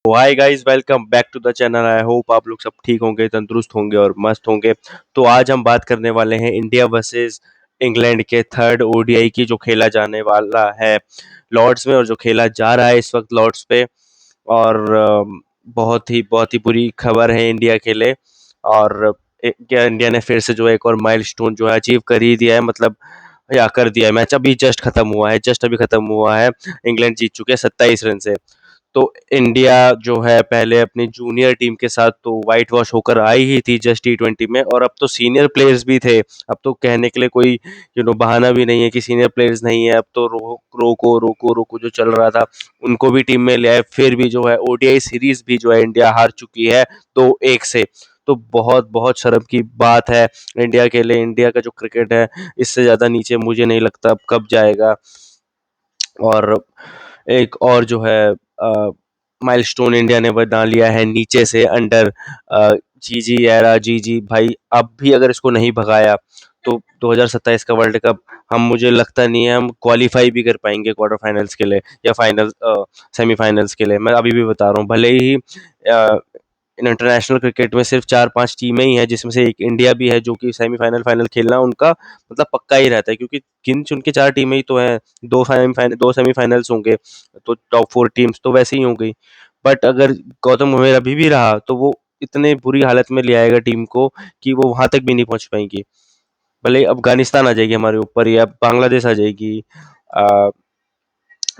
Hi guys, welcome back to the channel. I hope आप लोग सब ठीक होंगे, तंदुरुस्त होंगे और मस्त होंगे। तो आज हम बात करने वाले हैं इंडिया वर्सेस इंग्लैंड के थर्ड ओडीआई की, जो खेला जाने वाला है लॉर्ड्स में और जो खेला जा रहा है इस वक्त लॉर्ड्स पे। और बहुत ही बुरी खबर है इंडिया के लिए। और क्या इंडिया ने फिर से जो है एक और माइलस्टोन जो है अचीव कर ही दिया है, मतलब या कर दिया है। मैच अभी जस्ट खत्म हुआ है, जस्ट अभी खत्म हुआ है। इंग्लैंड जीत चुके हैं 27 रन से। तो इंडिया जो है पहले अपनी जूनियर टीम के साथ तो वाइट वॉश होकर आई ही थी जस्ट T20 में, और अब तो सीनियर प्लेयर्स भी थे। अब तो कहने के लिए कोई बहाना भी नहीं है कि सीनियर प्लेयर्स नहीं है। अब तो रोको रोको रोको जो चल रहा था उनको भी टीम में ले आए। फिर भी जो है ओडीआई सीरीज भी जो है इंडिया हार चुकी है 2-1 से। तो बहुत बहुत शर्म की बात है इंडिया के लिए। इंडिया का जो क्रिकेट है इससे ज्यादा नीचे मुझे नहीं लगता अब कब जाएगा। और एक और जो है माइलस्टोन इंडिया ने बना लिया है नीचे से, अंडर जीजी एरा। जीजी भाई, अब भी अगर इसको नहीं भगाया तो 2027 का वर्ल्ड कप हम, मुझे लगता नहीं है हम क्वालिफाई भी कर पाएंगे क्वार्टर फाइनल्स के लिए या फाइनल सेमीफाइनल्स के लिए। मैं अभी भी बता रहा हूँ, भले ही इंटरनेशनल क्रिकेट में सिर्फ 4-5 टीमें ही हैं जिसमें से एक इंडिया भी है, जो कि सेमीफाइनल फाइनल खेलना उनका मतलब पक्का ही रहता है, क्योंकि गिन चुन के 4 टीमें ही तो हैं। दो सेमीफाइनल्स होंगे तो टॉप 4 टीम्स तो वैसे ही हो गई। बट अगर गौतम गंभीर अभी भी रहा तो वो इतने बुरी हालत में ले आएगा टीम को कि वो वहां तक भी नहीं पहुंच पाएंगी। भले ही अफगानिस्तान आ जाएगी हमारे ऊपर या बांग्लादेश आ जाएगी, आ,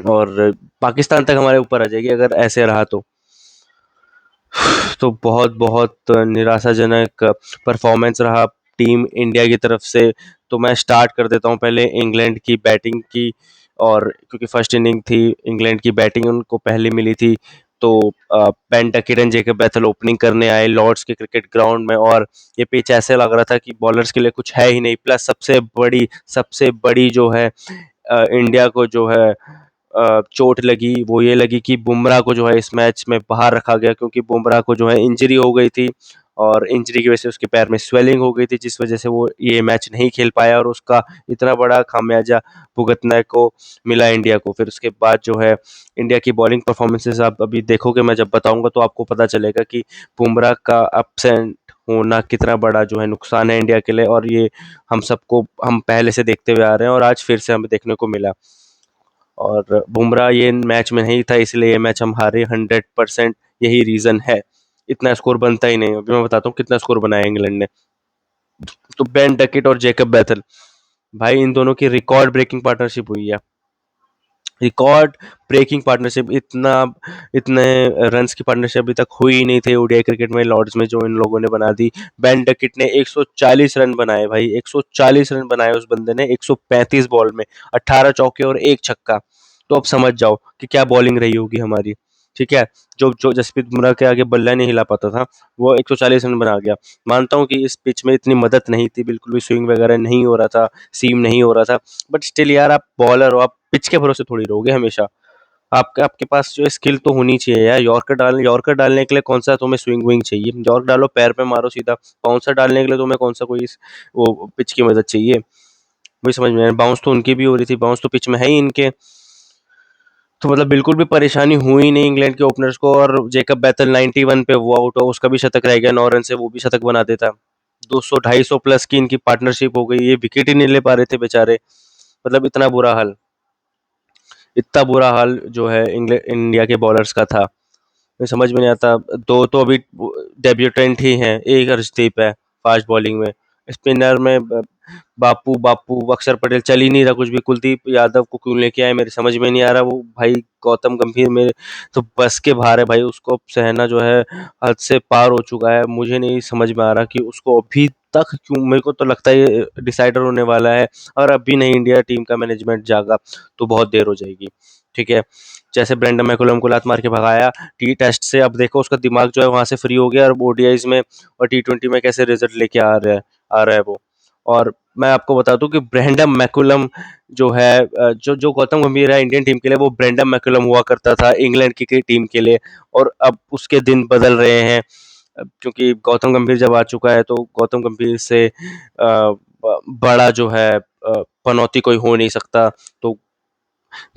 और पाकिस्तान तक हमारे ऊपर आ जाएगी अगर ऐसे रहा तो बहुत बहुत निराशाजनक परफॉर्मेंस रहा टीम इंडिया की तरफ से। तो मैं स्टार्ट कर देता हूँ पहले इंग्लैंड की बैटिंग की। और क्योंकि फर्स्ट इनिंग थी इंग्लैंड की, बैटिंग उनको पहले मिली थी। तो Ben Duckett and Jacob Bethel opening करने आए लॉर्ड्स के क्रिकेट ग्राउंड में, और ये पिच ऐसे लग रहा था कि बॉलर्स के लिए कुछ है ही नहीं। प्लस सबसे बड़ी जो है इंडिया को जो है चोट लगी, वो ये लगी कि बुमराह को जो है इस मैच में बाहर रखा गया, क्योंकि बुमराह को जो है इंजरी हो गई थी। और इंजरी की वजह से उसके पैर में स्वेलिंग हो गई थी, जिस वजह से वो ये मैच नहीं खेल पाया, और उसका इतना बड़ा खामियाजा भुगतना को मिला इंडिया को। फिर उसके बाद जो है इंडिया की बॉलिंग परफॉर्मेंसेस आप अभी देखोगे, मैं जब बताऊंगा तो आपको पता चलेगा कि बुमराह का अपसेंट होना कितना बड़ा जो है नुकसान है इंडिया के लिए। और ये हम पहले से देखते हुए आ रहे हैं और आज फिर से हमें देखने को मिला। और बुमराह ये मैच में नहीं था, इसलिए ये मैच हम हारे 100%। यही रीजन है। इतना स्कोर बनता ही नहीं। अभी मैं बताता हूँ कितना स्कोर बनाया इंग्लैंड ने। तो बेन डकेट और जेकब बैथल, भाई इन दोनों की रिकॉर्ड ब्रेकिंग पार्टनरशिप हुई है। रिकॉर्ड ब्रेकिंग पार्टनरशिप, इतने रन्स की पार्टनरशिप अभी तक हुई ही नहीं थी ओडीआई क्रिकेट में लॉर्ड्स में, जो इन लोगों ने बना दी। बेन डकेट ने 140 रन बनाए भाई, 140 रन बनाए उस बंदे ने 135 बॉल में, 18 चौके और एक छक्का। तो अब समझ जाओ कि क्या बॉलिंग रही होगी हमारी। ठीक है। जो जो जसप्रीत बुमराह के आगे बल्ला नहीं हिला पाता था, वो 140 रन बना गया। मानता हूँ कि इस पिच में इतनी मदद नहीं थी, बिल्कुल भी स्विंग वगैरह नहीं हो रहा था, सीम नहीं हो रहा था। बट स्टिल यार, आप बॉलर हो, आप पिच के भरोसे थोड़ी रहोगे हमेशा। आपके आपके पास जो स्किल तो होनी चाहिए यार। यॉर्कर डालने के लिए कौन सा तुम्हें स्विंग विंग चाहिए? यॉर्क डालो, पैर पे मारो सीधा। बाउंसर डालने के लिए तुम्हें कौन सा कोई वो पिच की मदद चाहिए? मुझे समझ में आया, बाउंस तो उनकी भी हो रही थी, बाउंस तो पिच में है ही इनके। तो मतलब बिल्कुल भी परेशानी हुई नहीं इंग्लैंड के ओपनर्स को। और जेकब बैथल 91 पे वो आउट हो, उसका भी शतक रह गया 9 रन से, वो भी शतक बना देता। 200 250 प्लस की इनकी पार्टनरशिप हो गई, ये विकेट ही नहीं ले पा रहे थे बेचारे। मतलब इतना बुरा हाल जो है इंडिया के बॉलर्स का था। मुझे समझ में नहीं आता। दो तो अभी डेब्यूटेंट ही हैं, एक हर्षदीप है फास्ट बॉलिंग में। स्पिनर में बापू बापू अक्षर पटेल चल ही नहीं रहा कुछ भी। कुलदीप यादव को क्यों लेके आए मेरे समझ में नहीं आ रहा। वो भाई गौतम गंभीर मेरे तो बस के बाहर है भाई। उसको अब सहना जो है हद से पार हो चुका है। मुझे नहीं समझ में आ रहा कि उसको अभी तक क्यों। मेरे को तो लगता है ये डिसाइडर होने वाला है, और अभी नहीं इंडिया टीम का मैनेजमेंट जागा तो बहुत देर हो जाएगी। ठीक है। जैसे ब्रेंडन मैकुलम को लात मार के भगाया टी टेस्ट से, अब देखो उसका दिमाग जो है वहां से फ्री हो गया, और ओडीआईज में और T20 में कैसे रिजल्ट लेके आ रहा है वो। और मैं आपको बता दूं कि ब्रेंडन मैकुलम जो है जो जो गौतम गंभीर है इंडियन टीम के लिए, वो ब्रेंडन मैकुलम हुआ करता था इंग्लैंड की टीम के लिए। और अब उसके दिन बदल रहे हैं। क्योंकि गौतम गंभीर जब आ चुका है तो गौतम गंभीर से बड़ा जो है पनौती कोई हो नहीं सकता। तो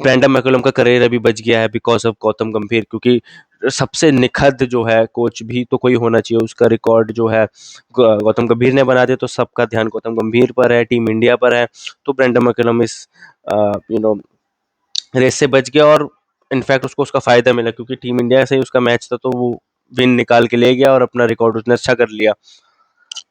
ब्रेंडन मैकुलम का करियर अभी बच गया है बिकॉज ऑफ गौतम गंभीर, क्योंकि सबसे निखद जो है कोच भी तो कोई होना चाहिए, उसका रिकॉर्ड जो है गौतम गंभीर ने बना दिया, तो सबका ध्यान गौतम गंभीर पर है, टीम इंडिया पर है। तो ब्रेंडन मैकलम इस यू नो रेस से बच गया, और इनफैक्ट उसको उसका फायदा मिला, क्योंकि टीम इंडिया से ही उसका मैच था, तो वो विन निकाल के ले गया और अपना रिकॉर्ड उसने अच्छा कर लिया।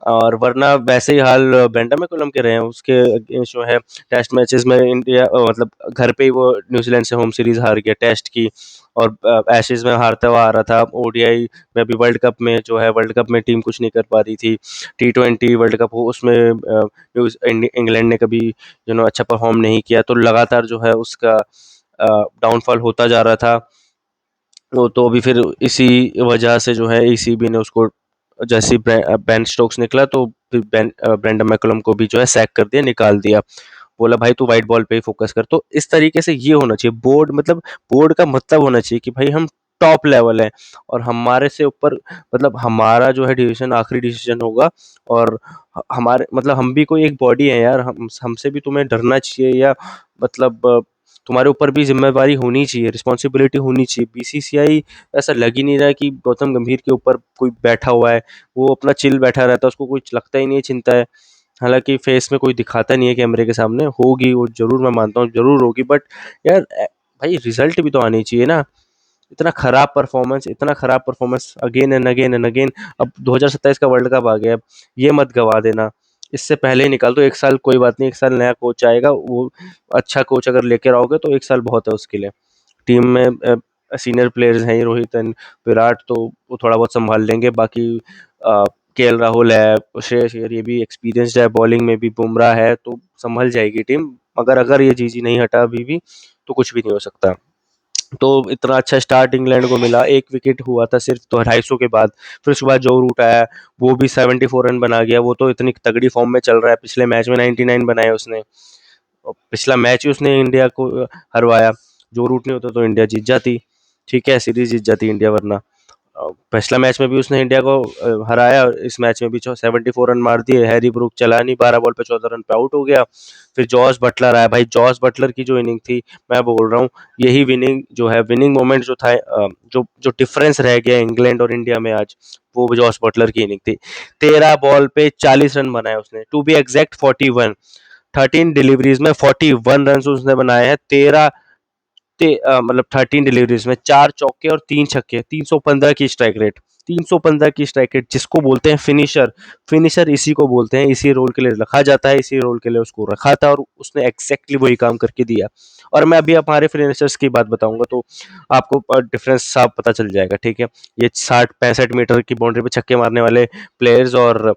और वरना वैसे ही हाल ब्रेंडन मैकुलम के रहे हैं, उसके against जो है टेस्ट मैचेस में इंडिया मतलब घर पे ही वो न्यूजीलैंड से होम सीरीज हार गया टेस्ट की, और एशेज में हारता हुआ आ रहा था। ओडीआई में भी वर्ल्ड कप में जो है, वर्ल्ड कप में टीम कुछ नहीं कर पा रही थी। टी20 वर्ल्ड कप हो उसमें इंग्लैंड ने कभी अच्छा परफॉर्म नहीं किया, तो लगातार जो है उसका डाउनफॉल होता जा रहा था। वो तो अभी फिर इसी वजह से जो है ईसीबी ने उसको, जैसे ही बेन स्टोक्स निकला, तो फिर ब्रेंडन मैकुलम को भी जो है सैक कर दिया, निकाल दिया। बोला भाई तू व्हाइट बॉल पे ही फोकस कर। तो इस तरीके से ये होना चाहिए बोर्ड, मतलब बोर्ड का मतलब होना चाहिए कि भाई हम टॉप लेवल है, और हमारे से ऊपर मतलब हमारा जो है डिसीजन आखिरी डिसीजन होगा। और हमारे मतलब हम भी कोई एक बॉडी है यार, हम हमसे भी तुम्हें डरना चाहिए, या मतलब तुम्हारे ऊपर भी जिम्मेवारी होनी चाहिए, रिस्पॉन्सिबिलिटी होनी चाहिए। बीसीसीआई ऐसा लग ही नहीं रहा है कि गौतम गंभीर के ऊपर कोई बैठा हुआ है, वो अपना चिल बैठा रहता है, उसको कुछ लगता ही नहीं है, चिंता है। हालांकि फेस में कोई दिखाता नहीं है कैमरे के सामने, होगी वो जरूर, मैं मानता हूँ जरूर होगी, बट यार भाई रिजल्ट भी तो आनी चाहिए ना। इतना खराब performance again and again and again. अब 2027 का वर्ल्ड कप आ गया, अब ये मत गवा देना, इससे पहले ही निकाल दो। एक साल कोई बात नहीं, एक साल नया कोच आएगा, वो अच्छा कोच अगर लेकर आओगे तो एक साल बहुत है उसके लिए। टीम में सीनियर प्लेयर्स हैं, रोहित एंड विराट, तो वो थोड़ा बहुत संभाल लेंगे। बाकी केएल राहुल है, श्रेयस अय्यर, ये भी एक्सपीरियंस्ड है, बॉलिंग में भी बुमराह है, तो संभल जाएगी टीम। मगर अगर ये जीजी नहीं हटा अभी भी, तो कुछ भी नहीं हो सकता। तो इतना अच्छा स्टार्ट इंग्लैंड को मिला, एक विकेट हुआ था सिर्फ तो 250 के बाद। फिर उसके बाद जो रूट आया, वो भी 74 रन बना गया, वो तो इतनी तगड़ी फॉर्म में चल रहा है, पिछले मैच में 99 बनाए उसने, और पिछला मैच ही उसने इंडिया को हरवाया। जो रूट नहीं होता तो इंडिया जीत जाती, ठीक है, सीरीज जीत जाती इंडिया। वरना पिछला मैच में भी उसने इंडिया को हराया, इस मैच में भी 74 रन मार दिए, हैरी ब्रूक चला नहीं, 12 बॉल पे 14 रन पे आउट हो गया। फिर जॉस बटलर आया, भाई जॉस बटलर की जो इनिंग थी, मैं बोल रहा हूँ यही विनिंग जो है, विनिंग मोमेंट जो था, जो जो डिफरेंस रह गया इंग्लैंड और इंडिया में आज, वो जॉस बटलर की इनिंग थी। 13 बॉल पे 40 रन बनाए उसने, टू बी एग्जैक्ट 41। 13 डिलीवरीज में 41 रन उसने बनाए हैं। मतलब 13 डिलीवरीज में 4 चौके और 3 छक्के, 315 की स्ट्राइक रेट। 315 की स्ट्राइक रेट जिसको बोलते हैं फिनिशर, फिनिशर इसी को बोलते हैं, इसी रोल के लिए रखा जाता है, इसी रोल के लिए उसको रखा था, और उसने एग्जैक्टली वही काम करके दिया। और मैं अभी हमारे फिनिशर्स की बात बताऊंगा, तो आपको डिफरेंस साफ पता चल जाएगा, ठीक है। ये 60-65 मीटर की बाउंड्री पे छक्के मारने वाले प्लेयर्स, और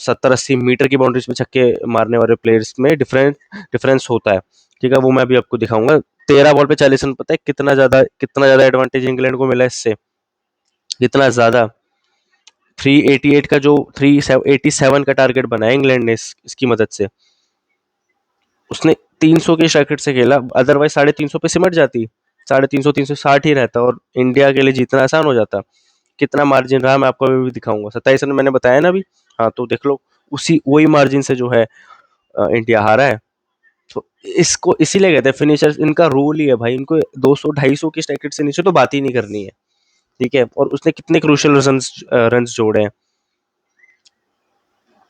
70-80 मीटर की बाउंड्रीज पे छक्के मारने वाले प्लेयर्स में डिफरेंस डिफरेंस होता है, ठीक है। वो मैं अभी आपको दिखाऊंगा। 13 बॉल पे 40 रन, पता है कितना ज्यादा एडवांटेज इंग्लैंड को मिला इससे, कितना ज्यादा। 388 का जो 387 का टारगेट बनाया इंग्लैंड ने इसकी मदद से, उसने 300 के स्ट्राइक से खेला, अदरवाइज 350 पे सिमट जाती, 350 360 ही रहता, और इंडिया के लिए जीतना आसान हो जाता। कितना मार्जिन रहा मैं आपको अभी भी दिखाऊंगा, 27 रन मैंने बताया ना अभी। हाँ तो देख लो, उसी वही मार्जिन से जो है इंडिया हारा है। तो इसको इसीलिए कहते हैं फिनिशर्स, इनका रोल ही है भाई, इनको 200 250 की स्ट्राइक रेट से नीचे तो बात ही नहीं करनी है, ठीक है। और उसने कितने क्रूशियल रन्स जोड़े हैं,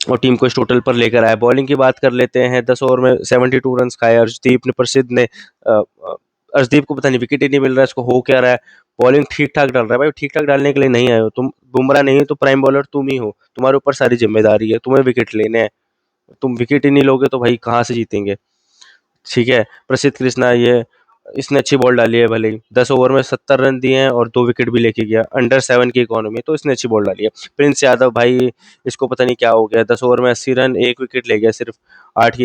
और टीम को इस टोटल पर लेकर आया। बॉलिंग की बात कर लेते हैं, 10 ओवर में 72 रन खाए अर्शदीप ने, प्रसिद्ध ने। अर्शदीप को पता नहीं विकेट ही नहीं मिल रहा है, इसको हो क्या रहा है। बॉलिंग ठीक ठाक डाल रहा है भाई, ठीक ठाक डालने के लिए नहीं आए हो तुम, बुमराह नहीं है तो प्राइम बॉलर तुम ही हो, तुम्हारे ऊपर सारी जिम्मेदारी है, तुम्हें विकेट लेने हैं। तुम विकेट ही नहीं लोगे तो भाई कहाँ से जीतेंगे, ठीक है। प्रसिद्ध कृष्णा, ये इसने अच्छी बॉल डाली है, भले ही 10 ओवर में 70 रन दिए हैं और 2 विकेट भी लेके गया, अंडर 7 की इकोनॉमी, तो इसने अच्छी बॉल डाली है। प्रिंस यादव भाई, इसको पता नहीं क्या हो गया, 10 ओवर में 80 रन, 1 विकेट ले गया सिर्फ, 8 की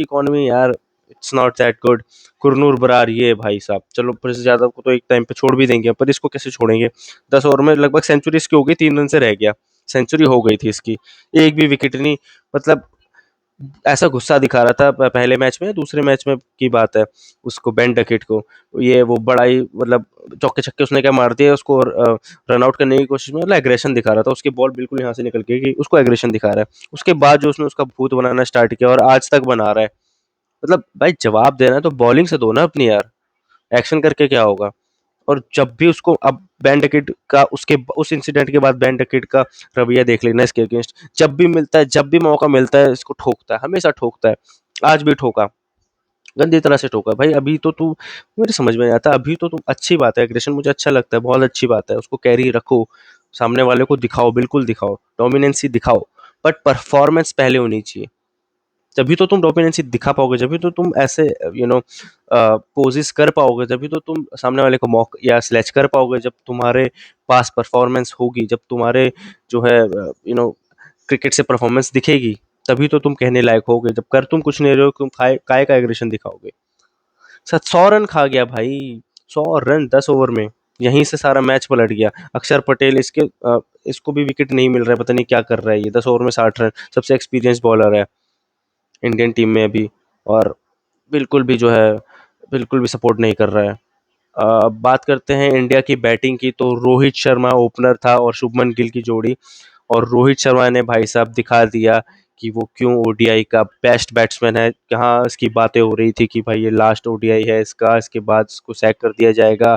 इकोनॉमी यार, इट्स नॉट दैट गुड। कुरनूर बरार, ये भाई साहब, चलो प्रिंस यादव को तो एक टाइम पे छोड़ भी देंगे, पर इसको कैसे छोड़ेंगे। 10 ओवर में लगभग सेंचुरी इसकी हो गई, 3 रन से रह गया, सेंचुरी हो गई थी इसकी, एक भी विकेट नहीं। मतलब ऐसा गुस्सा दिखा रहा था पहले मैच में, दूसरे मैच में की बात है, उसको बेन डकेट को, ये वो बड़ा ही मतलब चौके छक्के उसने क्या मार दिया उसको, रन आउट करने की कोशिश में, मतलब एग्रेशन दिखा रहा था, उसकी बॉल बिल्कुल यहाँ से निकल गई कि उसको एग्रेशन दिखा रहा है। उसके बाद जो उसने उसका भूत बनाना स्टार्ट किया, और आज तक बना रहा है। मतलब भाई जवाब देना है तो बॉलिंग से दो ना अपनी यार, एक्शन करके क्या होगा। और जब भी उसको अब बेन डकेट का उसके उस इंसिडेंट के बाद बेन डकेट का रवैया देख लेना इसके अगेंस्ट, जब भी मिलता है, जब भी मौका मिलता है इसको ठोकता है, हमेशा ठोकता है। आज भी ठोका, गंदी तरह से ठोका। भाई अभी तो तू, मेरे समझ में नहीं आता, अभी तो तुम, अच्छी बात है एग्रेशन, मुझे अच्छा लगता है, बहुत अच्छी बात है, उसको कैरी रखो, सामने वाले को दिखाओ, बिल्कुल दिखाओ, डोमिनेंसी दिखाओ, बट परफॉर्मेंस पहले होनी चाहिए। तभी तो तुम डोमिनेंसी दिखा पाओगे, जभी तो तुम ऐसे पोजेस कर पाओगे, जभी तो तुम सामने वाले को मौक या स्लेच कर पाओगे, जब तुम्हारे पास परफॉर्मेंस होगी, जब तुम्हारे जो है क्रिकेट से परफॉर्मेंस दिखेगी, तभी तो तुम कहने लायक होगे। जब कर तुम कुछ नहीं रहे हो, तुम काय का एग्रेशन दिखाओगे। 100 रन खा गया भाई, 100 रन 10 ओवर में, यहीं से सारा मैच पलट गया। अक्षर पटेल इसको भी विकेट नहीं मिल रहा है, पता नहीं क्या कर रहा है ये, 10 ओवर में 60 रन, सबसे एक्सपीरियंस बॉलर है इंडियन टीम में अभी, और बिल्कुल भी जो है, बिल्कुल भी सपोर्ट नहीं कर रहा है। अब बात करते हैं इंडिया की बैटिंग की, तो रोहित शर्मा ओपनर था और शुभमन गिल की जोड़ी, और रोहित शर्मा ने भाई साहब दिखा दिया कि वो क्यों ओडीआई का बेस्ट बैट्समैन है। कहाँ इसकी बातें हो रही थी कि भाई ये लास्ट ओडीआई है इसका, इसके बाद इसको सैक कर दिया जाएगा,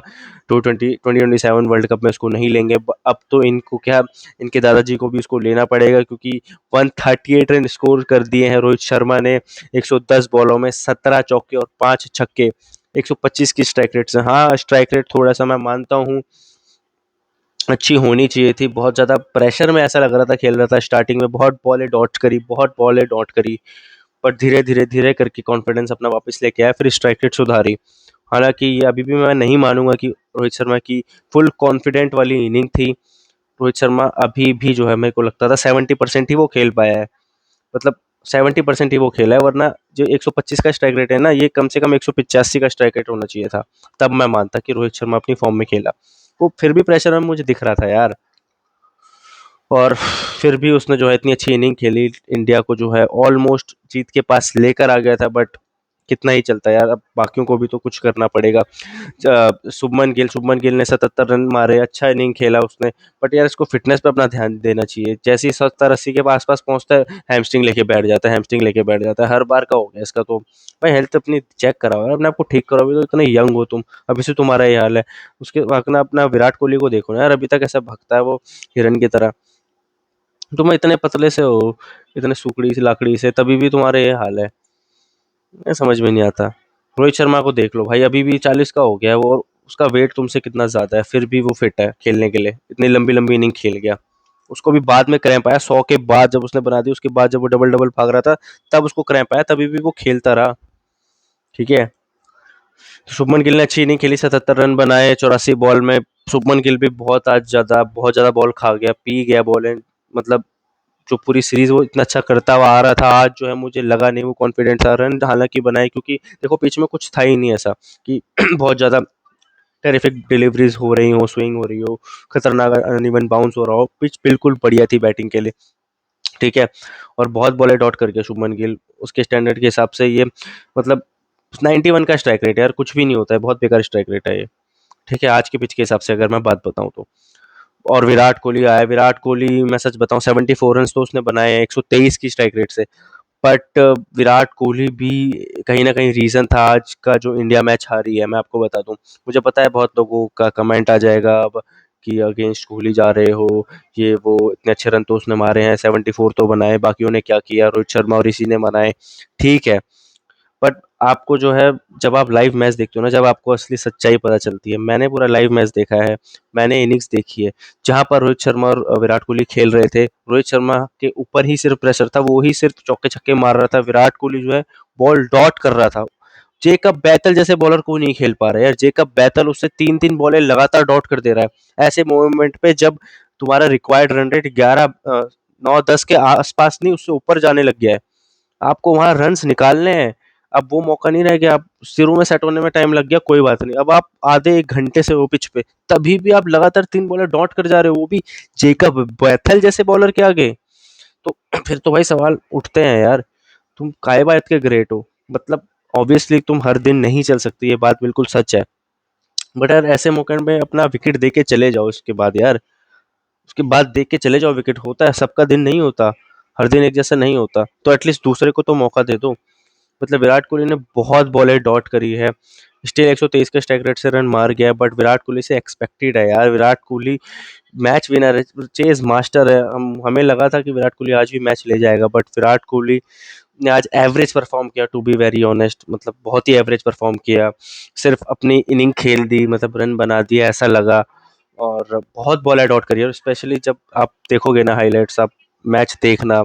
2027 वर्ल्ड कप में इसको नहीं लेंगे। अब तो इनको क्या, इनके दादाजी को भी इसको लेना पड़ेगा, क्योंकि 138 रन स्कोर कर दिए हैं रोहित शर्मा ने 110 बॉलों में, 17 चौके और 5 छक्के, 125 की स्ट्राइक रेट से। हाँ, स्ट्राइक रेट थोड़ा सा मैं मानता हूँ अच्छी होनी चाहिए थी, बहुत ज़्यादा प्रेशर में ऐसा लग रहा था, खेल रहा था स्टार्टिंग में, बहुत बॉलें डॉट करी, बहुत बॉलें डॉट करी, पर धीरे धीरे धीरे करके कॉन्फिडेंस अपना वापस लेके आया, फिर स्ट्राइक रेट सुधारी। हालांकि ये अभी भी मैं नहीं मानूंगा कि रोहित शर्मा की फुल कॉन्फिडेंट वाली इनिंग थी। रोहित शर्मा अभी भी जो है, मेरे को लगता था 70% ही वो खेल पाया है, मतलब 70% ही वो खेला है, वरना जो 125 का स्ट्राइक रेट है ना, ये कम से कम 185 का स्ट्राइक रेट होना चाहिए था, तब मैं मानता कि रोहित शर्मा अपनी फॉर्म में खेला। वो फिर भी प्रेशर में मुझे दिख रहा था यार, और फिर भी उसने जो है इतनी अच्छी इनिंग खेली, इंडिया को जो है ऑलमोस्ट जीत के पास लेकर आ गया था, बट कितना ही चलता है यार, अब बाकियों को भी तो कुछ करना पड़ेगा। शुभमन गिल ने 77 रन मारे, अच्छा इनिंग खेला उसने, बट यार इसको फिटनेस पे अपना ध्यान देना चाहिए। जैसे ही 70-80 के आसपास पहुंचता है, हैमस्ट्रिंग लेके बैठ जाता है, हैमस्ट्रिंग लेके बैठ जाता है, हर बार का हो गया इसका। तो भाई हेल्थ अपनी चेक कराओ यार, अपने आपको ठीक करो, अभी तो इतने यंग हो तुम, अभी से तुम्हारा ये हाल है। उसके बाद ना अपना विराट कोहली को देखो ना यार, अभी तक ऐसा भगता है वो हिरन की तरह, तुम इतने पतले से हो, इतने सुकड़ी सी लाकड़ी से, तभी भी तुम्हारे ये हाल है, समझ में नहीं आता। रोहित शर्मा को देख लो भाई, अभी भी 40 का हो गया है वो, और उसका वेट तुमसे कितना ज्यादा है, फिर भी वो फिट है खेलने के लिए, इतनी लंबी लंबी इनिंग खेल गया। उसको भी बाद में क्रैम्प आया, 100 के बाद जब उसने बना दी, उसके बाद जब वो डबल डबल भाग रहा था, तब उसको क्रैम्प आया, तभी भी वो खेलता रहा। ठीक है, शुभमन गिल ने अच्छी इनिंग खेली, 77 रन बनाए 84 बॉल में। शुभमन गिल भी बहुत ज्यादा बॉल खा गया, पी गया बॉल, मतलब जो पूरी सीरीज वो इतना अच्छा करता हुआ आ रहा था, आज जो है मुझे लगा नहीं वो कॉन्फिडेंट था। रन हालांकि बनाए, क्योंकि देखो पिच में कुछ था ही नहीं ऐसा कि बहुत ज़्यादा टेरिफिक डिलीवरीज हो रही हो, स्विंग हो रही हो, खतरनाक अनइवन बाउंस हो रहा हो, पिच बिल्कुल बढ़िया थी बैटिंग के लिए। ठीक है, और बहुत बॉलें डॉट कर गया शुभमन गिल, उसके स्टैंडर्ड के हिसाब से ये, मतलब 91 का स्ट्राइक रेट है यार, कुछ भी नहीं होता है, बहुत बेकार स्ट्राइक रेट है ये। ठीक है, आज के पिच के हिसाब से अगर मैं बात बताऊं तो। और विराट कोहली आया, विराट कोहली मैं सच बताऊं 74 रन तो उसने बनाए हैं 123 की स्ट्राइक रेट से, बट विराट कोहली भी कहीं ना कहीं रीजन था आज का जो इंडिया मैच हारी है। मैं आपको बता दूं, मुझे पता है बहुत लोगों का कमेंट आ जाएगा अब कि अगेंस्ट कोहली जा रहे हो, ये वो, इतने अच्छे रन तो उसने मारे हैं, 74 तो बनाए, बाकियों ने क्या किया, रोहित शर्मा और इसी ने बनाए। ठीक है, बट आपको जो है, जब आप लाइव मैच देखते हो ना, जब आपको असली सच्चाई पता चलती है। मैंने पूरा लाइव मैच देखा है, मैंने इनिंग्स देखी है, जहां पर रोहित शर्मा और विराट कोहली खेल रहे थे, रोहित शर्मा के ऊपर ही सिर्फ प्रेशर था, वो ही सिर्फ चौके छक्के मार रहा था, विराट कोहली जो है बॉल डॉट कर रहा था। जेकब बैतल जैसे बॉलर कोई नहीं खेल पा रहा है यार, जेकब बैतल उससे 3-3 बॉलें लगातार डॉट कर दे रहा है ऐसे मोमेंट पे, जब तुम्हारा रिक्वायर्ड रन रेट 9-10 के आसपास नहीं, उससे ऊपर जाने लग गया है, आपको वहां रन्स निकालने हैं। अब वो मौका नहीं रह गया, आप शुरू में सेट होने में टाइम लग गया, कोई बात नहीं, अब आप आधे 1 घंटे से वो पिच पे, तभी भी आप लगातार 3 बॉलर डॉट कर जा रहे हो, वो भी जेकब बैथल जैसे बॉलर के आगे। तो फिर तो भाई सवाल उठते हैं यार, तुम काय बात के ग्रेट हो, मतलब ऑब्वियसली तुम हर दिन नहीं चल सकती, ये बात बिल्कुल सच है, बट यार ऐसे मौके में अपना विकेट दे के चले जाओ, इसके बाद यार, उसके बाद देख के चले जाओ, विकेट होता है, सबका दिन नहीं होता, हर दिन एक जैसा नहीं होता, तो एटलीस्ट दूसरे को तो मौका दे दो। मतलब विराट कोहली ने बहुत बॉलें डॉट करी है, स्टिल 123 के स्ट्राइक रेट से रन मार गया है, बट विराट कोहली से एक्सपेक्टेड है यार। विराट कोहली मैच विनर है, चेज मास्टर है। हमें लगा था कि विराट कोहली आज भी मैच ले जाएगा, बट विराट कोहली ने आज एवरेज परफॉर्म किया, टू बी वेरी ऑनेस्ट। मतलब बहुत ही एवरेज परफॉर्म किया, सिर्फ अपनी इनिंग खेल दी, मतलब रन बना दिया ऐसा लगा। और बहुत बॉल आउट करी, और स्पेशली जब आप देखोगे ना हाइलाइट्स, आप मैच देखना,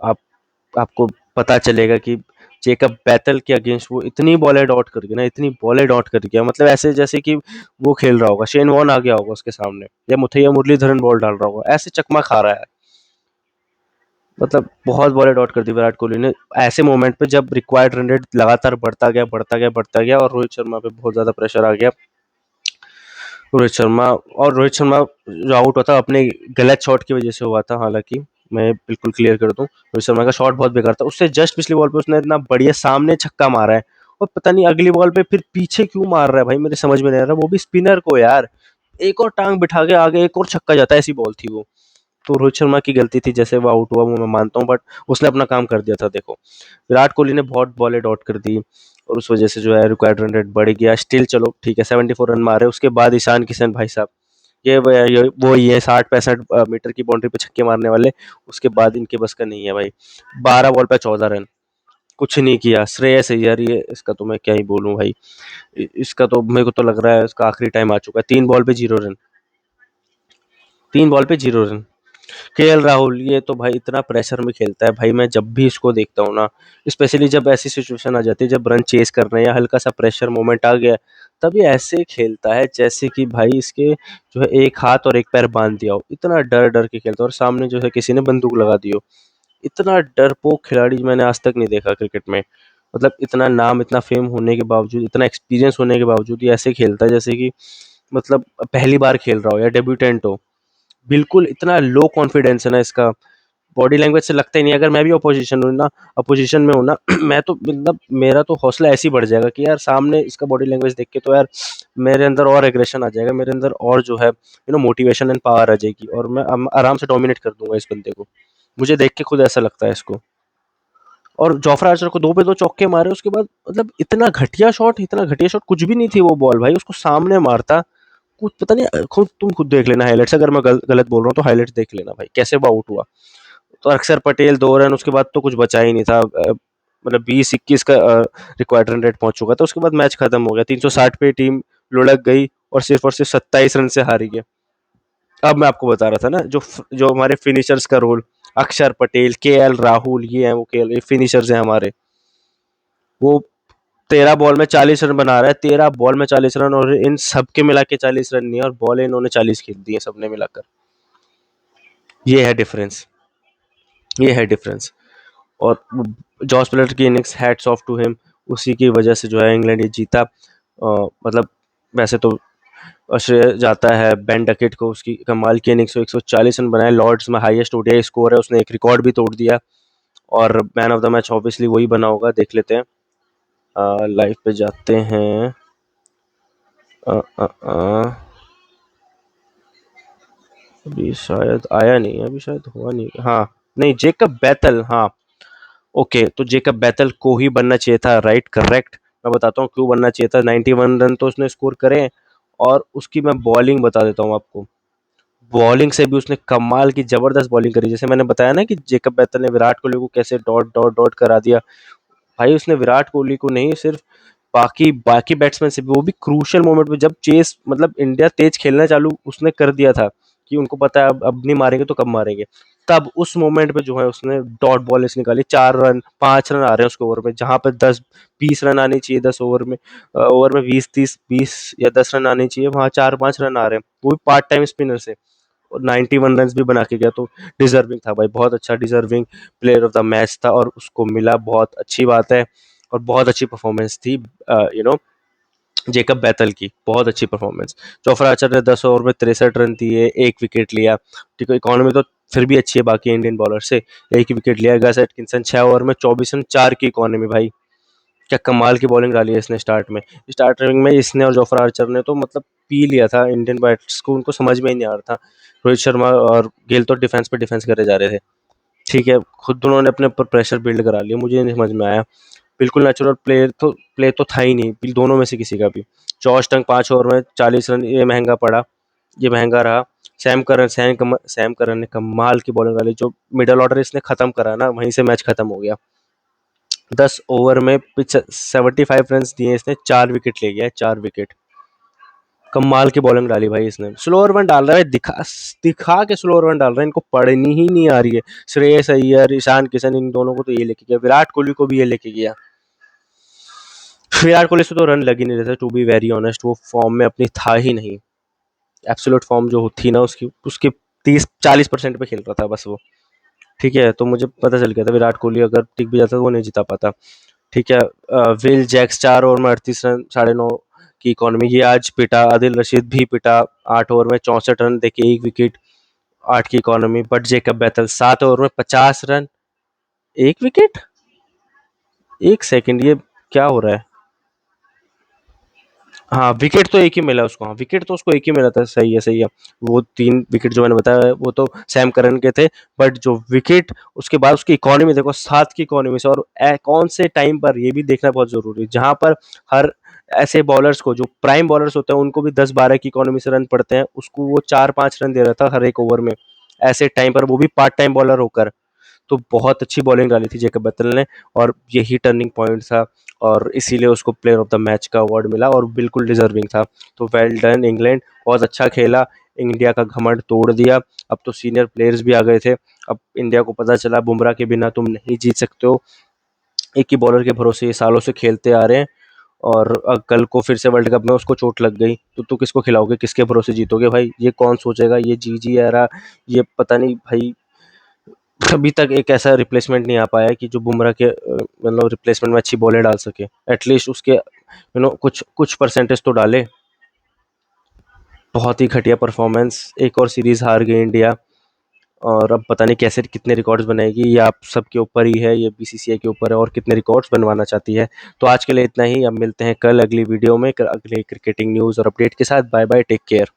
आप आपको पता चलेगा कि जेकब बैतल के अगेंस्ट वो इतनी बॉलें डॉट कर गया ना, इतनी बॉलें डॉट कर गया, मतलब ऐसे जैसे कि वो खेल रहा होगा, शेन वॉर्न आ गया होगा उसके सामने, या मुथैया मुरलीधरन बॉल डाल रहा होगा, ऐसे चकमा खा रहा है। मतलब बहुत बॉलें डॉट कर दी विराट कोहली ने ऐसे मोमेंट पे, जब रिक्वायर्ड रन रेट लगातार बढ़ता गया, बढ़ता गया, बढ़ता गया, और रोहित शर्मा पे बहुत ज्यादा प्रेशर आ गया। रोहित शर्मा जो आउट हुआ था अपने गलत शॉट की वजह से हुआ था, हालांकि मैं बिल्कुल क्लियर कर दूं, रोहित शर्मा का शॉट बहुत बेकार था। उससे जस्ट पिछली बॉल पे उसने इतना बढ़िया सामने छक्का मारा है, और पता नहीं अगली बॉल पे फिर पीछे क्यों मार रहा है भाई, मेरे समझ में नहीं आ रहा, वो भी स्पिनर को यार। एक और टांग बिठा के आगे एक और छक्का जाता है, ऐसी बॉल थी वो। तो रोहित शर्मा की गलती थी, जैसे वो आउट हुआ वो मैं मानता हूँ, बट उसने अपना काम कर दिया था। देखो, विराट कोहली ने बहुत बॉलें डॉट कर दी, और उस वजह से जो है रिक्वायर्ड रन रेट बढ़ गया। स्टिल चलो ठीक है, 74 रन मारे, उसके बाद ईशान किशन भाई साहब, ये 60-65 मीटर की बाउंड्री पे छक्के मारने वाले, उसके बाद इनके बस का नहीं है भाई। 12 बॉल पे 14 रन, कुछ नहीं किया। श्रेयस अय्यर, ये इसका तो मैं क्या ही बोलूं भाई। इसका तो मेरे को तो लग रहा है इसका आखिरी टाइम आ चुका है। 3 बॉल पे 0 रन, 3 बॉल पे 0 रन। केएल राहुल, ये तो भाई इतना प्रेशर में खेलता है भाई, मैं जब भी इसको देखता हूँ ना, स्पेशली जब ऐसी सिचुएशन आ जाती है, जब रन चेस कर रहे हैं या हल्का सा प्रेशर मोमेंट आ गया, तब ये ऐसे खेलता है जैसे कि भाई इसके जो है एक हाथ और एक पैर बांध दिया हो, इतना डर डर के खेलता है, और सामने जो है किसी ने बंदूक लगा दी हो। इतना डरपोक खिलाड़ी मैंने आज तक नहीं देखा क्रिकेट में। मतलब इतना नाम, इतना फेम होने के बावजूद, इतना एक्सपीरियंस होने के बावजूद ये ऐसे खेलता है जैसे कि मतलब पहली बार खेल रहा हो या डेब्यूटेंट हो। बिल्कुल इतना लो कॉन्फिडेंस है ना इसका, बॉडी लैंग्वेज से लगता ही नहीं। अगर मैं भी अपोजिशन में हूँ ना, मैं तो मतलब मेरा तो हौसला ऐसे ही बढ़ जाएगा कि यार सामने इसका बॉडी लैंग्वेज देख के तो यार मेरे अंदर और एग्रेशन आ जाएगा, मेरे अंदर और जो है मोटिवेशन एंड पावर आ जाएगी, और मैं आराम से डोमिनेट कर दूंगा इस बंदे को। मुझे देख के खुद ऐसा लगता है इसको। और जोफ्रा आर्चर को 2 पे 2 चौके मारे, उसके बाद मतलब इतना घटिया शॉट कुछ भी नहीं थी वो बॉल भाई, उसको सामने मारता। कुछ पता नहीं, खुद तुम खुद देख लेना हाइलाइट्स, अगर मैं गलत बोल रहा हूँ तो हाइलाइट्स देख लेना भाई, कैसे वो आउट हुआ। तो अक्षर पटेल 2 रन, उसके बाद तो कुछ बचा ही नहीं था। मतलब 20-21 का रिक्वायर्ड रन रेट पहुंच चुका था, उसके बाद मैच खत्म हो गया। 360 पे टीम लुढ़क गई, और सिर्फ 27 रन से हारी गई। अब मैं आपको बता रहा था ना, जो हमारे फिनिशर्स का रोल, अक्षर पटेल, केएल राहुल, ये हैं वो केएल फिनिशर्स हैं हमारे। वो 13 बॉल में 40 रन बना रहा है, 13 बॉल में 40 रन, और इन सबके मिला के 40 रन नहीं है, और बॉल इन्होंने 40 खेल दी है सबने मिलाकर। ये है डिफरेंस, ये है डिफरेंस। और जॉस बटलर की innings, hats off to him, उसी की वजह से जो है इंग्लैंड ये जीता। मतलब वैसे तो श्रेय जाता है बेन डकेट को, उसकी कमाल की इनिंग्स, 140 रन बनाए, लॉर्ड्स में हाईएस्ट ओडीआई स्कोर है, उसने एक रिकॉर्ड भी तोड़ दिया। और man of the match obviously वही बना होगा, देख लेते हैं। लाइव पे जाते हैं। अ, अ, अ, अभी शायद आया नहीं है, अभी शायद हुआ नहीं, हाँ। नहीं, जेकब बैतल, हाँ। ओके, तो जेकब बैतल को ही बनना चाहिए था, राइट, करेक्ट। मैं बताता हूँ क्यों बनना चाहिए था। 91 रन तो उसने स्कोर करे, और उसकी मैं बॉलिंग बता देता हूँ आपको। बॉलिंग से भी उसने कमाल की जबरदस्त बॉलिंग करी, जैसे मैंने बताया ना कि जेकब बैतल ने विराट कोहली को कैसे डॉट डॉट डॉट करा दिया। भाई उसने विराट कोहली को नहीं, सिर्फ बाकी बाकी बैट्समैन से भी, वो भी क्रूशियल मोमेंट पे, जब चेस मतलब इंडिया तेज खेलना चालू उसने कर दिया था, कि उनको पता है अब नहीं मारेंगे तो कब मारेंगे, तब उस मोमेंट पे जो है उसने डॉट बॉल्स निकाली। 4 रन, 5 रन आ रहे हैं उसके ओवर में, जहां पर 10-20 रन आने चाहिए, 10 ओवर में, ओवर में 20-30-20 या 10 रन आने चाहिए, वहां 4-5 रन आ रहे हैं, वो भी पार्ट टाइम स्पिनर से। और 91 रन भी बना के गया, तो डिजर्विंग था भाई, बहुत अच्छा deserving player of the match था, और उसको मिला, बहुत अच्छी बात है। और बहुत अच्छी परफॉर्मेंस थी, यू नो जेकब बैतल की, बहुत अच्छी परफॉर्मेंस। जोफ्रा आर्चर ने 10 ओवर में 63 रन दिए, एक विकेट लिया। ठीक है, इकोनॉमी तो फिर भी अच्छी है बाकी इंडियन बॉलर से, एक ही विकेट लिया। गस एटकिंसन 6 ओवर में 24 रन, 4 की इकोनॉमी भाई, क्या कमाल की बॉलिंग डाली है इसने स्टार्टिंग में इसने और जोफ्रा आर्चर ने तो मतलब पी लिया था इंडियन बैट्स को, उनको समझ में ही नहीं आ रहा था। रोहित शर्मा और गेल तो डिफेंस पे डिफेंस करे जा रहे थे। ठीक है, खुद दोनों ने अपने ऊपर प्रेशर बिल्ड करा लिया, मुझे नहीं समझ में आया। बिल्कुल नेचुरल प्ले तो था ही नहीं दोनों में से किसी का भी। जॉश टंग 5 ओवर में 40 रन, ये महंगा रहा। सैम करन ने कमाल की बॉलिंग डाली, जो मिडल ऑर्डर इसने खत्म करा ना, वहीं से मैच खत्म हो गया। 10 ओवर में 75 रन दिए इसने, 4 विकेट ले गया, 4 विकेट। कमाल की बॉलिंग डाली भाई इसने। स्लोअर वन डाल रहा है, दिखा दिखा के स्लोअर वन डाल रहा है, इनको पढ़नी ही नहीं आ रही है। श्रेयस अय्यर, ईशान किशन, इन दोनों को तो ये लेके गया, विराट कोहली को भी ये लेके गया। विराट कोहली से तो रन लग ही नहीं रहे थे, टू बी वेरी ऑनेस्ट। वो फॉर्म में अपनी था ही नहीं। एब्सोल्यूट फॉर्म जो थी ना उसकी उसके 30-40% पे खेल रहा था बस वो। ठीक है, तो मुझे पता चल गया था विराट कोहली अगर टिक भी जाता तो वो नहीं जिता पाता। ठीक है, विल जैक्स 4 ओवर में 38 रन, 9.5 की इकोनॉमी, ये आज पिटा। आदिल रशीद भी पिटा, 8 ओवर में 64 रन देके 1 विकेट, 8 की इकोनॉमी। बट जेकब बैतल 7 ओवर में 50 रन, 1 विकेट। एक सेकंड, ये क्या हो रहा है? हाँ, विकेट तो एक ही मिला उसको, हाँ विकेट तो उसको एक ही मिला था, सही है सही है। वो 3 विकेट जो मैंने बताया वो तो सैम करन के थे, बट जो विकेट उसके बाद उसकी इकोनॉमी देखो, 7 की इकोनॉमी से। और कौन से टाइम पर, ये भी देखना बहुत जरूरी है, जहां पर हर ऐसे बॉलर्स को, जो प्राइम बॉलर्स होते हैं, उनको भी 10-12 की इकोनॉमी से रन पड़ते हैं, उसको वो 4-5 रन दे रहा था हर एक ओवर में, ऐसे टाइम पर, वो भी पार्ट टाइम बॉलर होकर। तो बहुत अच्छी बॉलिंग डाली थी जेकब बैतल ने, और यही टर्निंग पॉइंट था, और इसीलिए उसको प्लेयर ऑफ द मैच का अवार्ड मिला, और बिल्कुल डिजर्विंग था। तो वेल डन इंग्लैंड, बहुत अच्छा खेला, इंडिया का घमंड तोड़ दिया। अब तो सीनियर प्लेयर्स भी आ गए थे, अब इंडिया को पता चला बुमराह के बिना तुम नहीं जीत सकते हो, एक ही बॉलर के भरोसे ये सालों से खेलते आ रहे हैं, और कल को फिर से वर्ल्ड कप में उसको चोट लग गई तो तू किसको खिलाओगे, किसके भरोसे जीतोगे भाई? ये कौन सोचेगा? ये जी जी आ रहा, ये पता नहीं भाई। अभी तक एक ऐसा रिप्लेसमेंट नहीं आ पाया है कि जो बुमराह के मतलब रिप्लेसमेंट में अच्छी बॉलें डाल सके, एटलीस्ट उसके कुछ कुछ परसेंटेज तो डाले। बहुत ही घटिया परफॉर्मेंस, एक और सीरीज हार गई इंडिया, और अब पता नहीं कैसे कितने रिकॉर्ड्स बनाएगी, ये आप सबके ऊपर ही है, ये बीसीसीआई के ऊपर है, और कितने रिकॉर्ड्स बनवाना चाहती है। तो आज के लिए इतना ही, अब मिलते हैं कल अगली वीडियो में अगले क्रिकेटिंग न्यूज़ और अपडेट के साथ। Bye bye, take care.